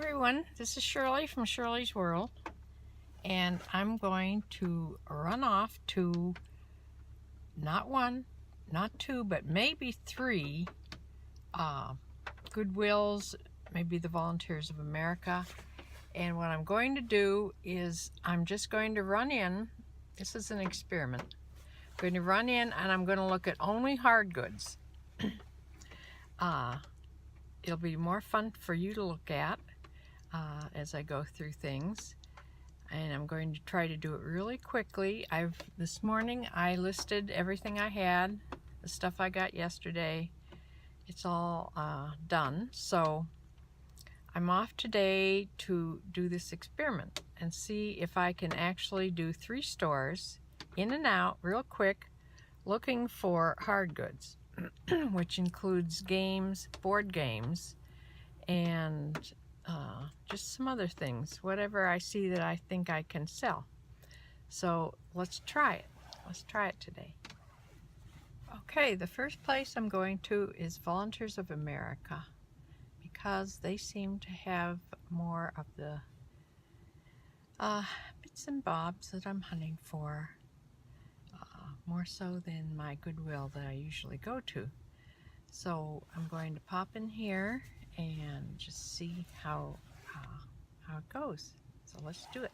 Everyone, this is Shirley from Shirley's World, and I'm going to run off to not one, not two, but maybe three Goodwills, maybe the Volunteers of America. And what I'm going to do is I'm just going to run in. This is an experiment. I'm going to run in and I'm going to look at only hard goods. It'll be more fun for you to look at as I go through things, and I'm going to try to do it really quickly. This morning I listed everything I had, the stuff I got yesterday. It's all done, so I'm off today to do this experiment and see if I can actually do 3 stores in and out real quick looking for hard goods, which includes games, board games, and just some other things, whatever I see that I think I can sell. So let's try it. Let's try it today. Okay, the first place I'm going to is Volunteers of America, because they seem to have more of the bits and bobs that I'm hunting for, more so than my Goodwill that I usually go to. So I'm going to pop in here and just see how it goes. So let's do it.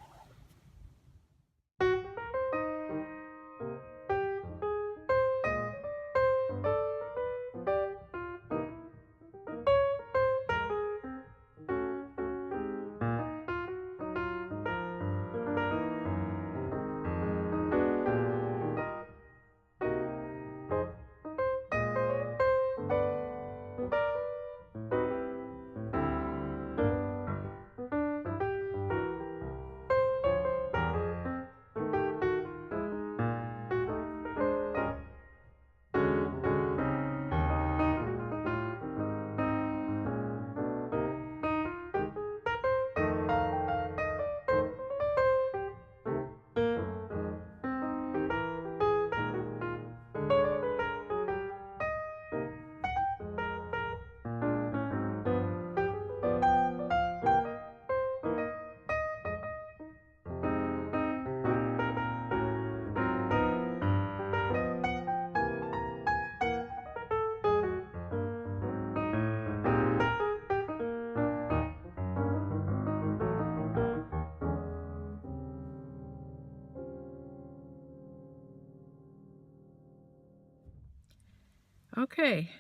Okay,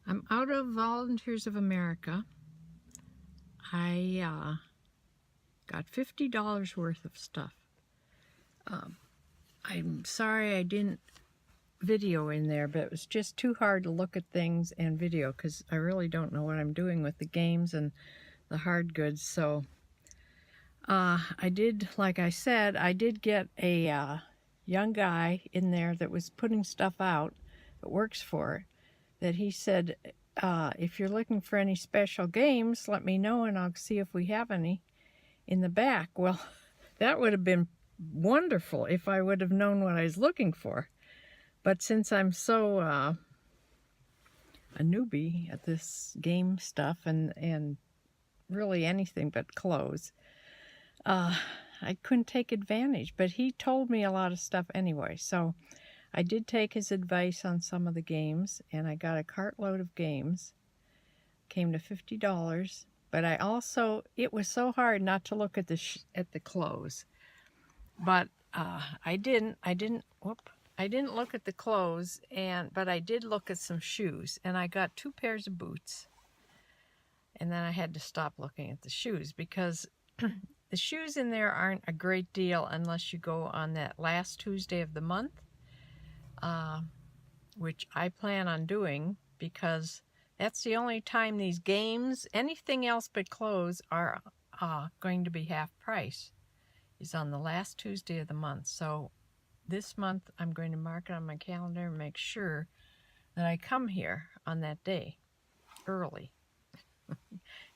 I'm out of Volunteers of America. I got $50 worth of stuff. I'm sorry I didn't video in there, but it was just too hard to look at things and video because I really don't know what I'm doing with the games and the hard goods. So I did, like I said, I did get a young guy in there that was putting stuff out that works for it, that he said, if you're looking for any special games, let me know and I'll see if we have any in the back. Well, that would have been wonderful if I would have known what I was looking for. But since I'm so a newbie at this game stuff and really anything but clothes, I couldn't take advantage. But he told me a lot of stuff anyway, so I did take his advice on some of the games, and I got a cartload of games. Came to $50, but I also, it was so hard not to look at the clothes. But I didn't look at the clothes, but I did look at some shoes, and I got 2 pairs of boots. And then I had to stop looking at the shoes because the shoes in there aren't a great deal unless you go on that last Tuesday of the month, which I plan on doing because that's the only time these games, anything else but clothes, are going to be half price, is on the last Tuesday of the month. So this month I'm going to mark it on my calendar and make sure that I come here on that day early,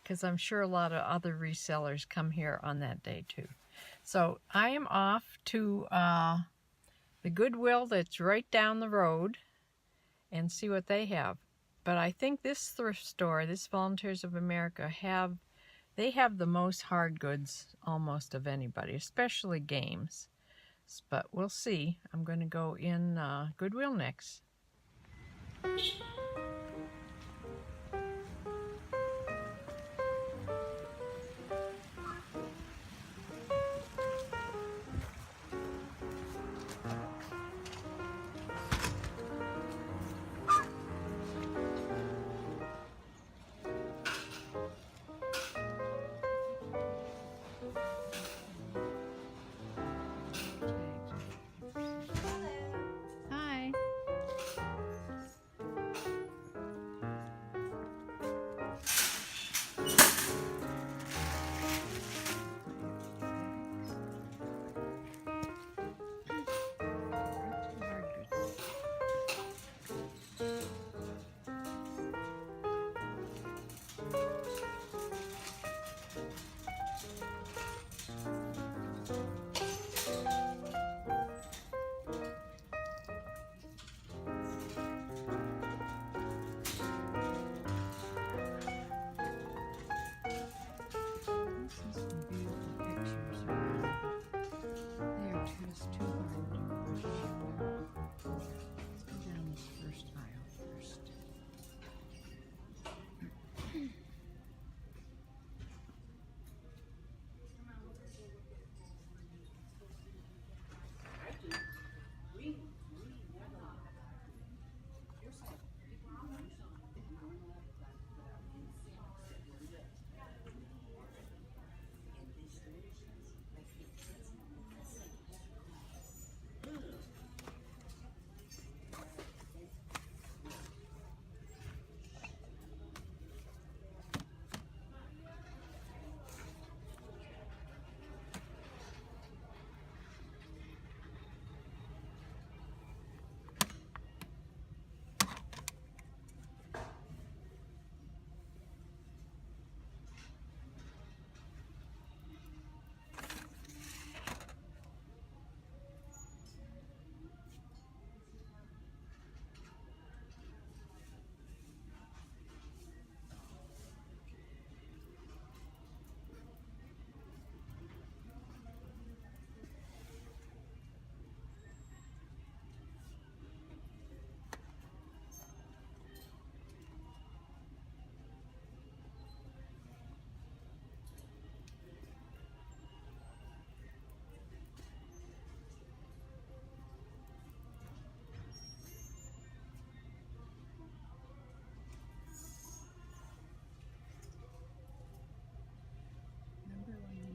because I'm sure a lot of other resellers come here on that day too. So I am off to the Goodwill that's right down the road and see what they have. But I think this thrift store, this Volunteers of America, have They have the most hard goods almost of anybody, especially games. But we'll see. I'm going to go in Goodwill next. Hi.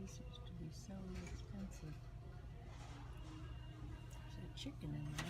Used to be so expensive. There's a chicken in there.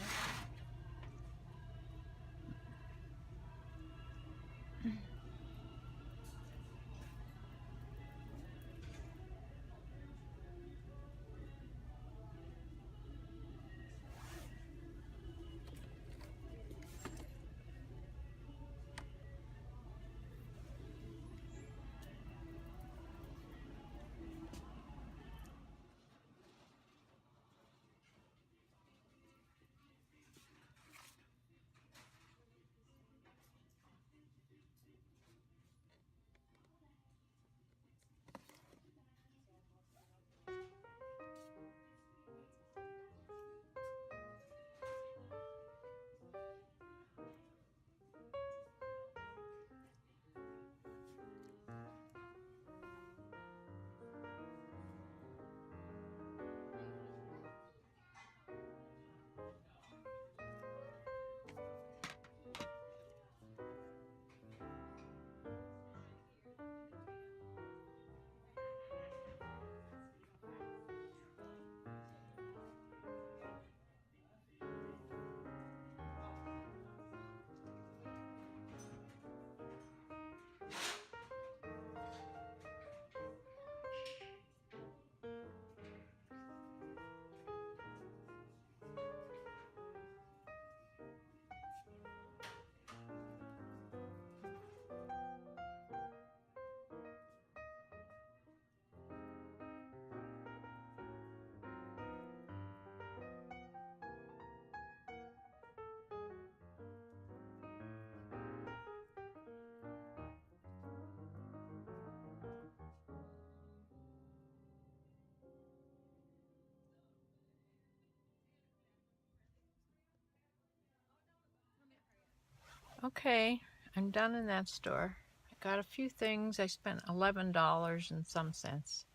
Okay, I'm done in that store. I got a few things. I spent $11 and some cents.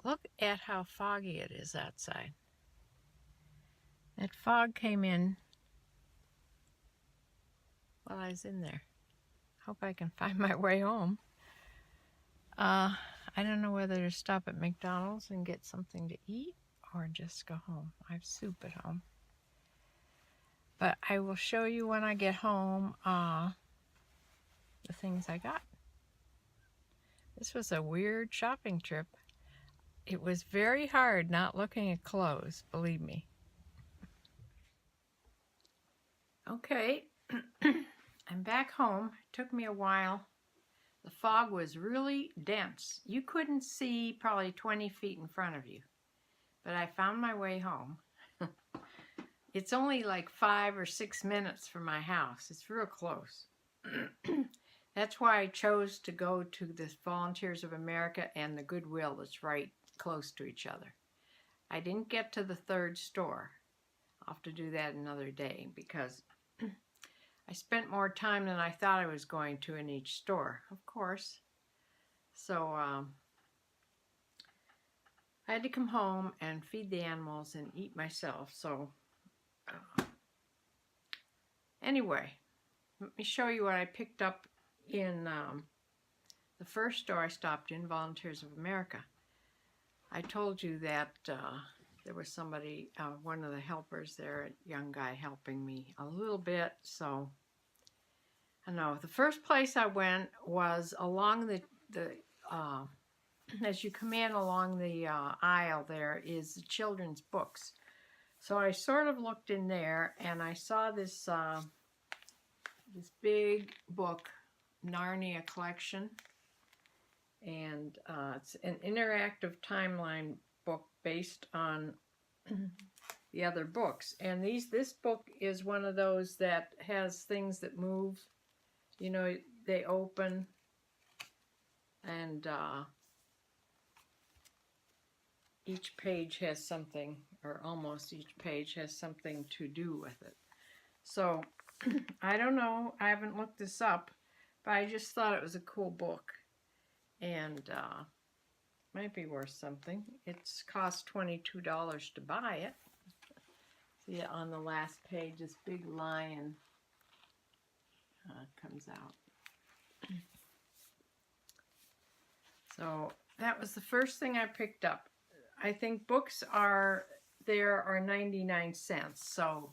Look at how foggy it is outside. That fog came in while I was in there. Hope I can find my way home. I don't know whether to stop at McDonald's and get something to eat or just go home. I have soup at home. But I will show you when I get home the things I got. This was a weird shopping trip. It was very hard not looking at clothes, believe me. Okay, I'm back home. It took me a while. The fog was really dense. You couldn't see probably 20 feet in front of you. But I found my way home. It's only like 5 or 6 minutes from my house. It's real close. That's why I chose to go to this Volunteers of America and the Goodwill that's right close to each other. I didn't get to the third store. I'll have to do that another day because I spent more time than I thought I was going to in each store, of course. So I had to come home and feed the animals and eat myself. So anyway, let me show you what I picked up in the first store I stopped in, Volunteers of America. I told you that there was somebody, one of the helpers there, a young guy helping me a little bit. So I know the first place I went was along the as you come in along the aisle, there is the children's books. So I sort of looked in there and I saw this this big book, Narnia Collection, and it's an interactive timeline book based on the other books. And this book is one of those that has things that move. You know, they open and each page has something, or almost each page has something to do with it. So I don't know, I haven't looked this up, but I just thought it was a cool book and might be worth something. It's cost $22 to buy it. See, on the last page, this big lion comes out. So that was the first thing I picked up. I think books are 99 cents, so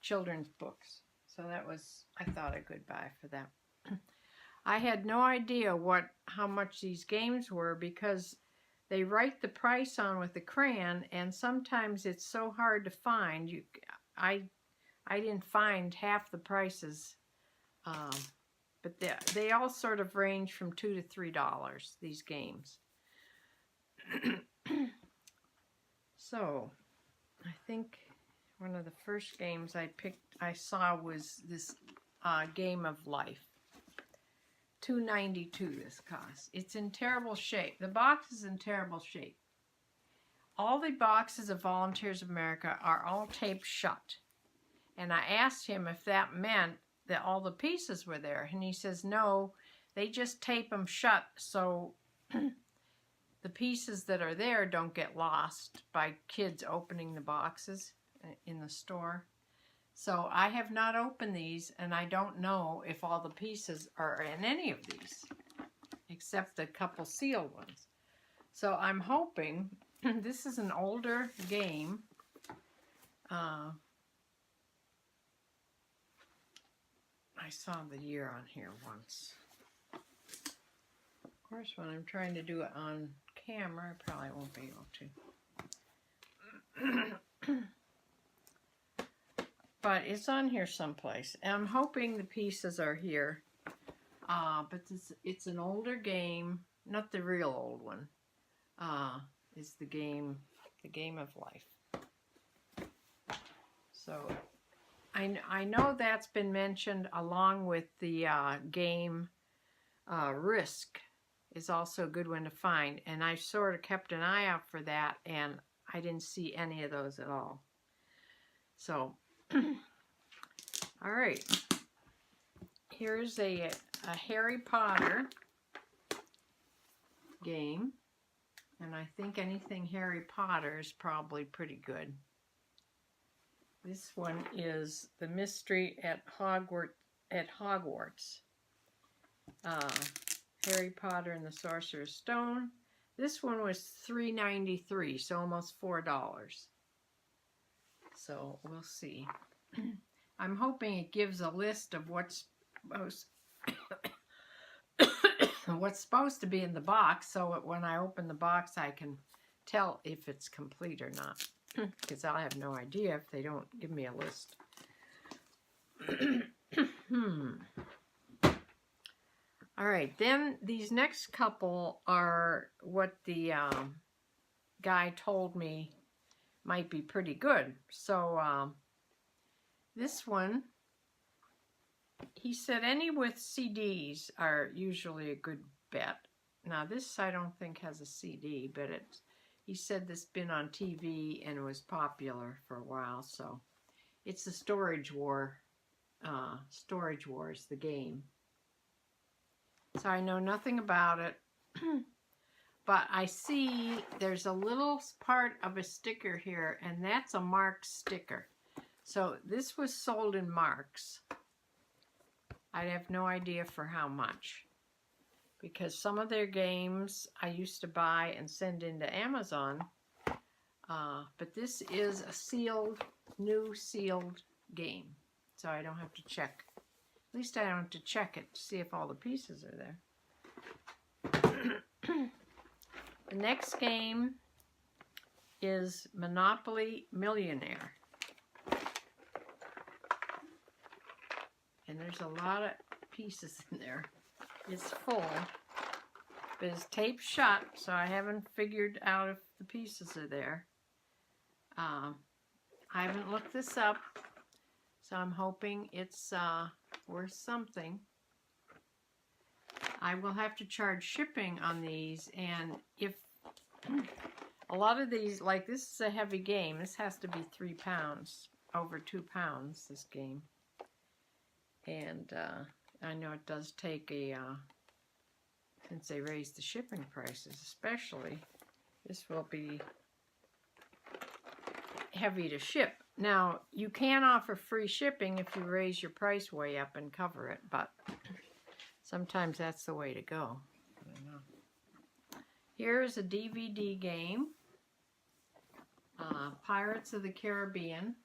children's books. So that was, I thought, a good buy for that. I had no idea how much these games were because they write the price on with a crayon, and sometimes it's so hard to find. I didn't find half the prices, but they all sort of range from $2 to $3, these games. So I think one of the first games I saw was this Game of Life. $2.92 this costs. It's in terrible shape. The box is in terrible shape. All the boxes of Volunteers of America are all taped shut. And I asked him if that meant that all the pieces were there. And he says, no, they just tape them shut so the pieces that are there don't get lost by kids opening the boxes in the store. So I have not opened these, and I don't know if all the pieces are in any of these, except the couple sealed ones. So I'm hoping, this is an older game. I saw the year on here once. Of course, when I'm trying to do it on camera, I probably won't be able to. But it's on here someplace. And I'm hoping the pieces are here. But it's an older game, not the real old one. It's the Game of Life. So I know that's been mentioned along with the game Risk is also a good one to find. And I sort of kept an eye out for that, and I didn't see any of those at all. So, all right. here's a Harry Potter game. And I think anything Harry Potter is probably pretty good. This one is The Mystery at Hogwarts. Harry Potter and the Sorcerer's Stone. This one was $3.93, so almost $4. So we'll see. I'm hoping it gives a list of what's supposed to be in the box, so when I open the box I can tell if it's complete or not, because I'll have no idea if they don't give me a list. All right, then these next couple are what the guy told me might be pretty good. So this one, he said any with CDs are usually a good bet. Now this I don't think has a CD, but he said this been on TV and was popular for a while. So it's the Storage Wars, the game. So I know nothing about it, but I see there's a little part of a sticker here, and that's a Marks sticker. So this was sold in Marks. I have no idea for how much, because some of their games I used to buy and send into Amazon, but this is a new sealed game, so I don't have to check. At least I don't have to check it to see if all the pieces are there. The next game is Monopoly Millionaire. And there's a lot of pieces in there. It's full, but it's taped shut, so I haven't figured out if the pieces are there. I haven't looked this up, so I'm hoping it's worth something. I will have to charge shipping on these, and if a lot of these, like this is a heavy game, this has to be 3 pounds, over 2 pounds, this game. And I know it does take since they raised the shipping prices especially, this will be heavy to ship. Now, you can offer free shipping if you raise your price way up and cover it, but sometimes that's the way to go. I don't know. Here's a DVD game, Pirates of the Caribbean.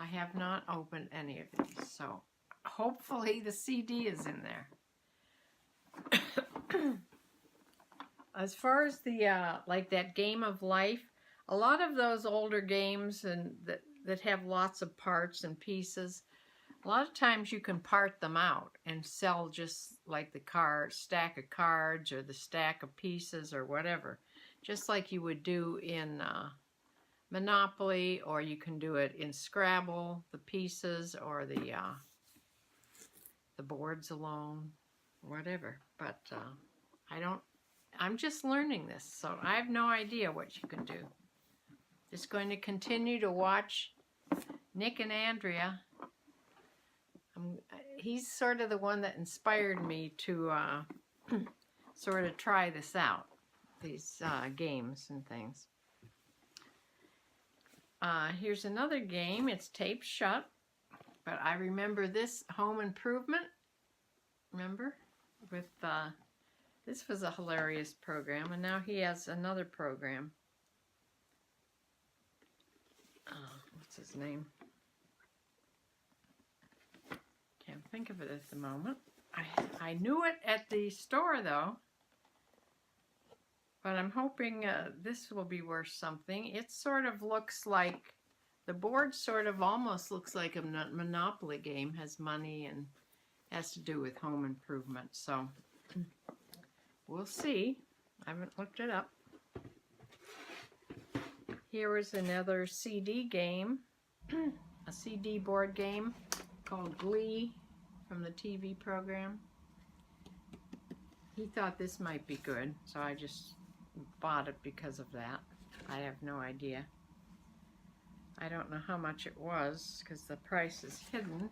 I have not opened any of these, so hopefully the CD is in there. As far as the, like that Game of Life, a lot of those older games and that have lots of parts and pieces, a lot of times you can part them out and sell just like the stack of cards or the stack of pieces or whatever, just like you would do in Monopoly, or you can do it in Scrabble, the pieces or the boards alone, whatever. But I'm just learning this, so I have no idea what you can do. Just going to continue to watch Nick and Andrea. He's sort of the one that inspired me to sort of try this out, these games and things. Here's another game. It's taped shut, but I remember this Home Improvement. Remember? With this was a hilarious program, and now he has another program. What's his name? Can't think of it at the moment. I knew it at the store though, but I'm hoping this will be worth something. It sort of looks like, the board sort of almost looks like a Monopoly game, has money and has to do with home improvement, so we'll see. I haven't looked it up. Here is another CD game, a CD board game called Glee from the TV program. He thought this might be good, so I just bought it because of that. I have no idea. I don't know how much it was because the price is hidden,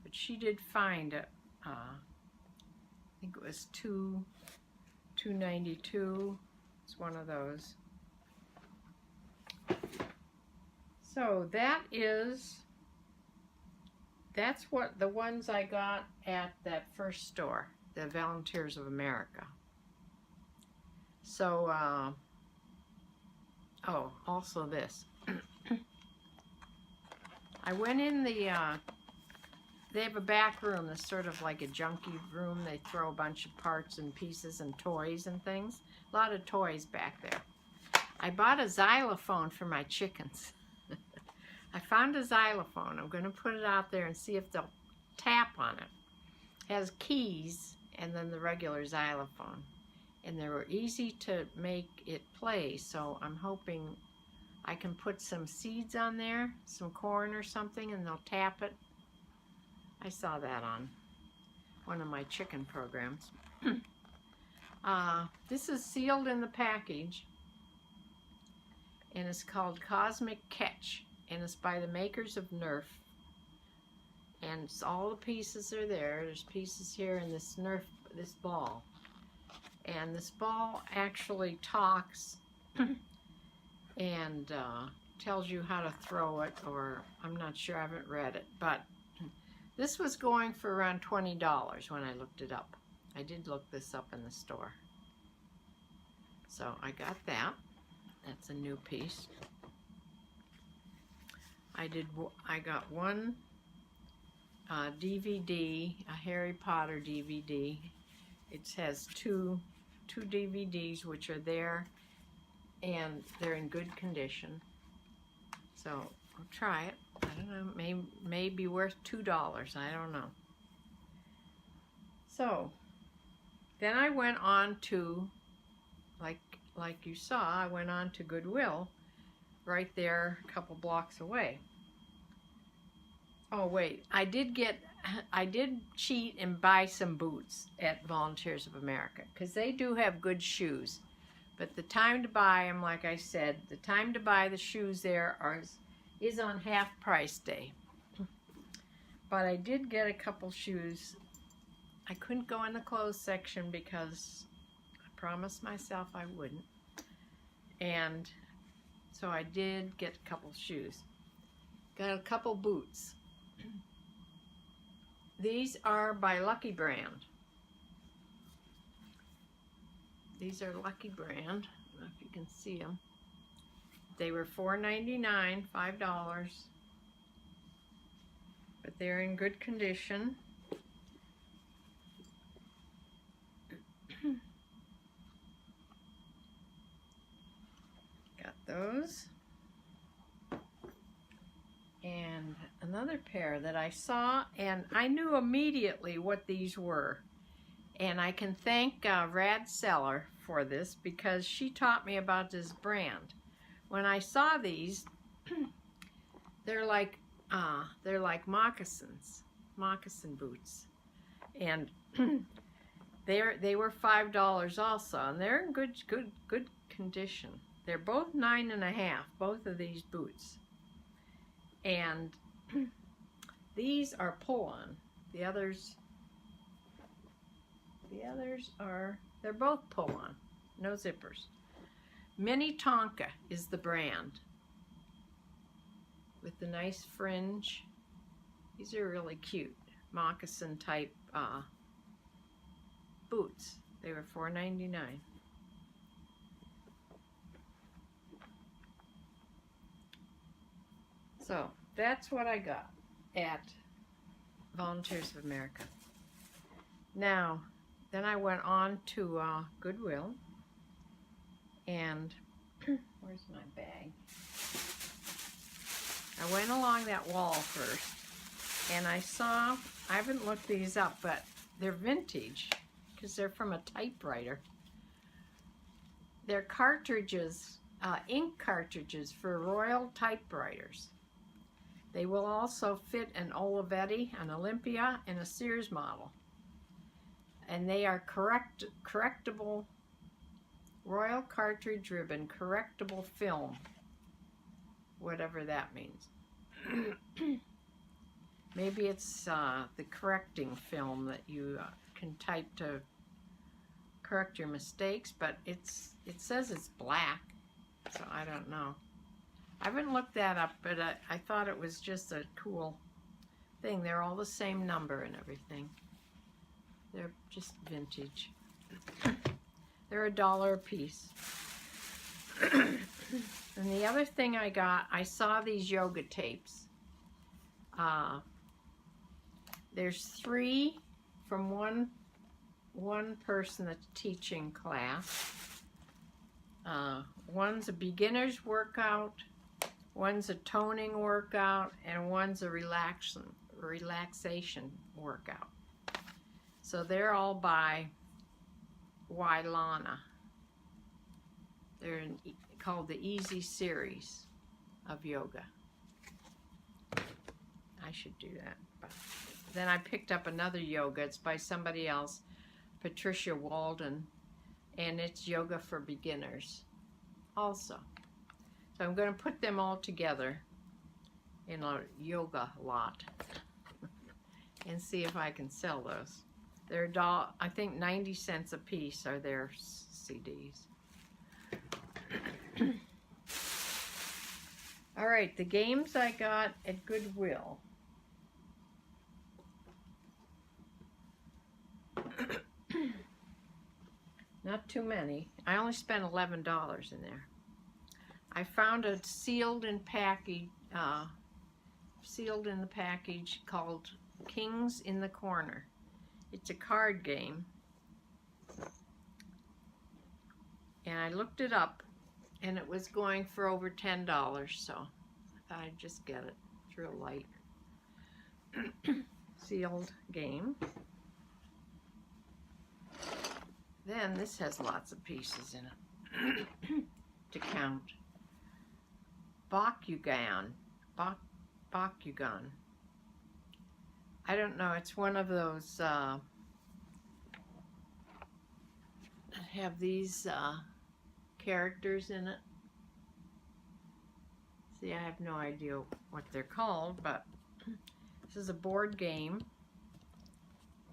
but she did find it. I think it was $2.92. It's one of those. So that's what the ones I got at that first store, the Volunteers of America. So, oh, also this. I went in they have a back room that's sort of like a junkie room. They throw a bunch of parts and pieces and toys and things. A lot of toys back there. I bought a xylophone for my chickens. I found a xylophone. I'm going to put it out there and see if they'll tap on it. It has keys and then the regular xylophone. And they were easy to make it play, so I'm hoping I can put some seeds on there, some corn or something, and they'll tap it. I saw that on one of my chicken programs. This is sealed in the package, and it's called Cosmic Catch, and it's by the makers of Nerf. And it's, all the pieces are there. There's pieces here in this Nerf, this ball. And this ball actually talks and tells you how to throw it, or I'm not sure, I haven't read it, but this was going for around $20 when I looked it up. I did look this up in the store. So I got that. That's a new piece. I got one DVD, a Harry Potter DVD. It has two DVDs which are there, and they're in good condition. So I'll try it. I don't know, may be worth $2. I don't know. So then I went on to, like you saw, I went on to Goodwill, right there, a couple blocks away. Oh wait, I did cheat and buy some boots at Volunteers of America, because they do have good shoes. But the time to buy them, like I said, the time to buy the shoes there is on half price day. But I did get a couple shoes. I couldn't go in the clothes section because I promised myself I wouldn't. And so I did get a couple shoes. Got a couple boots. These are by Lucky Brand. These are Lucky Brand. I don't know if you can see them. They were $4.99, $5. But they're in good condition. Got those. And another pair that I saw, and I knew immediately what these were. And I can thank Rad Seller for this, because she taught me about this brand. When I saw these, they're like moccasins, moccasin boots, and they were $5 also, and they're in good condition. They're both 9.5, both of these boots. And these are pull-on. The others are, they're both pull-on, no zippers. Minnetonka is the brand, with the nice fringe. These are really cute, moccasin type boots. They were $4.99. So that's what I got at Volunteers of America. Now, then I went on to Goodwill, and where's my bag? I went along that wall first, and I haven't looked these up, but they're vintage, because they're from a typewriter. They're cartridges, ink cartridges for Royal typewriters. They will also fit an Olivetti, an Olympia, and a Sears model. And they are correctable, Royal cartridge ribbon, correctable film. whatever that means. Maybe it's the correcting film that you can type to correct your mistakes, but it says it's black, so I don't know. I haven't looked that up, but I thought it was just a cool thing. They're all the same number and everything. They're just vintage. They're $1 a piece. And the other thing I got, I saw these yoga tapes. There's 3 from one person that's teaching class. One's a beginner's workout, one's a toning workout, and one's a relaxation workout. So they're all by Wailana. They're called the Easy Series of yoga. I should do that. But then I picked up another yoga. It's by somebody else, Patricia Walden, and it's yoga for beginners also. So I'm going to put them all together in a yoga lot and see if I can sell those. They're I think 90 cents a piece are their CDs. All right, the games I got at Goodwill. Not too many. I only spent $11 in there. I found a sealed in the package called Kings in the Corner. It's a card game. And I looked it up, and it was going for over $10, so I thought I'd just get it. It's real light. Sealed game. Then this has lots of pieces in it to count. Bakugan. Bakugan. I don't know, it's one of those that have these characters in it. See, I have no idea what they're called, but this is a board game,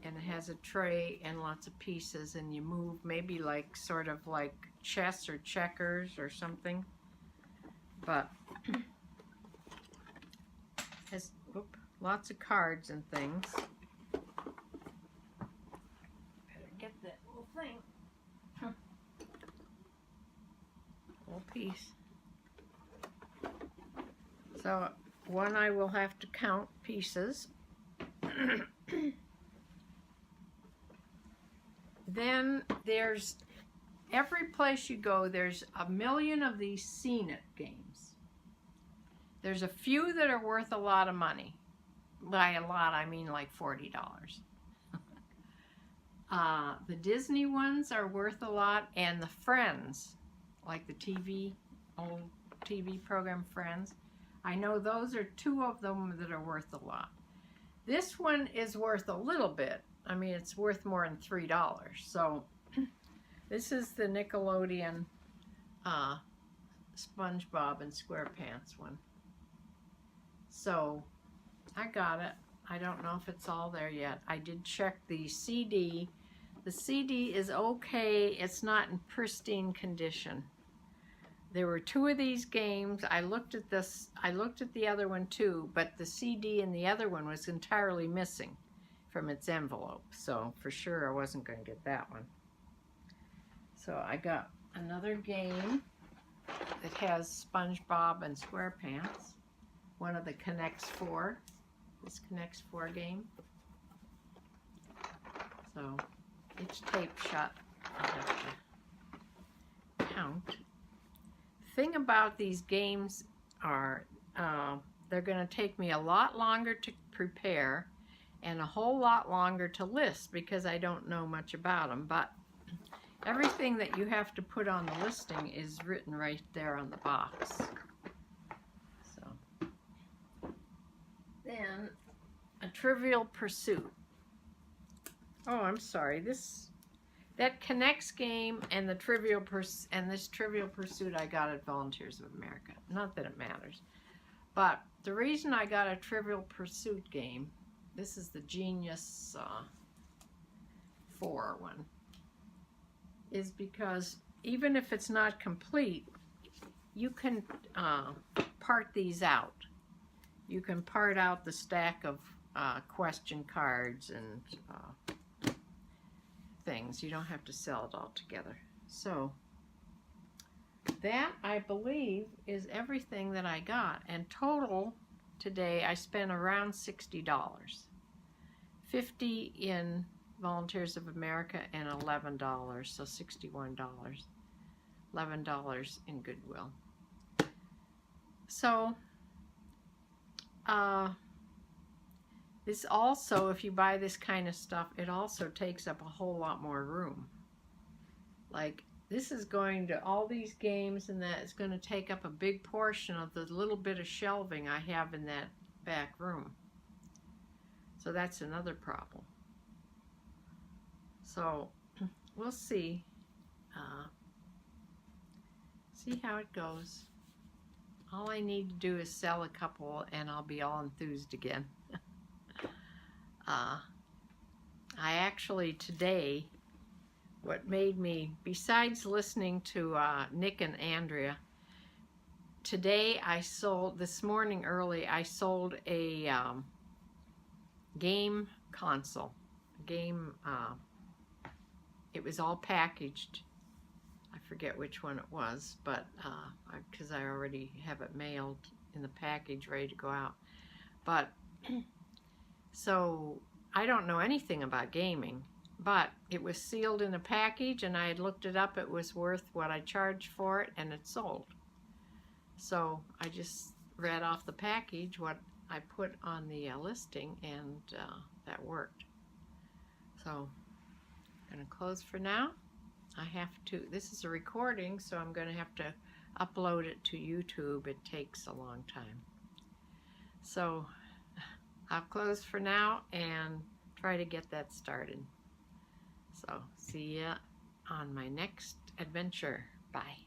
and it has a tray and lots of pieces, and you move maybe like sort of like chess or checkers or something, but has lots of cards and things. Better get that little thing. Little piece. So one, I will have to count pieces. Then there's, every place you go, there's a million of these Scene It games. There's a few that are worth a lot of money. By a lot, I mean like $40. The Disney ones are worth a lot, and the Friends, like the old TV program Friends, I know those are 2 of them that are worth a lot. This one is worth a little bit. I mean, it's worth more than $3. So this is the Nickelodeon SpongeBob and SquarePants one. So I got it. I don't know if it's all there yet. I did check the CD. The CD is okay. It's not in pristine condition. There were 2 of these games. I looked at this. I looked at the other one too, but the CD in the other one was entirely missing from its envelope. So for sure I wasn't going to get that one. So I got another game that has SpongeBob and SquarePants. One of the Connects 4. This Connects 4 game. So it's taped shut. I'll have to count. The thing about these games are they're going to take me a lot longer to prepare and a whole lot longer to list because I don't know much about them, but everything that you have to put on the listing is written right there on the box. So then a Trivial Pursuit. Oh, I'm sorry. That Connects game and this Trivial Pursuit I got at Volunteers of America. Not that it matters. But the reason I got a Trivial Pursuit game, this is the Genius 4 one, is because even if it's not complete, you can part these out. You can part out the stack of question cards and things. You don't have to sell it all together. So that, I believe, is everything that I got. And total today, I spent around $60. $50 in Volunteers of America and $11, so $61. $11 in Goodwill. So this also, if you buy this kind of stuff, it also takes up a whole lot more room. Like, this is going to, all these games and that is going to take up a big portion of the little bit of shelving I have in that back room. So that's another problem. So we'll see. See how it goes. All I need to do is sell a couple and I'll be all enthused again. I actually today, what made me, besides listening to Nick and Andrea, today I sold, this morning early, I sold a game console. It was all packaged. I forget which one it was, but because I already have it mailed in the package ready to go out. But so I don't know anything about gaming, but it was sealed in a package and I had looked it up. It was worth what I charged for it and it sold. So I just read off the package what I put on the listing, and that worked. So I'm going to close for now. I have to, this is a recording, so I'm going to have to upload it to YouTube. It takes a long time. So I'll close for now and try to get that started. So see ya on my next adventure. Bye.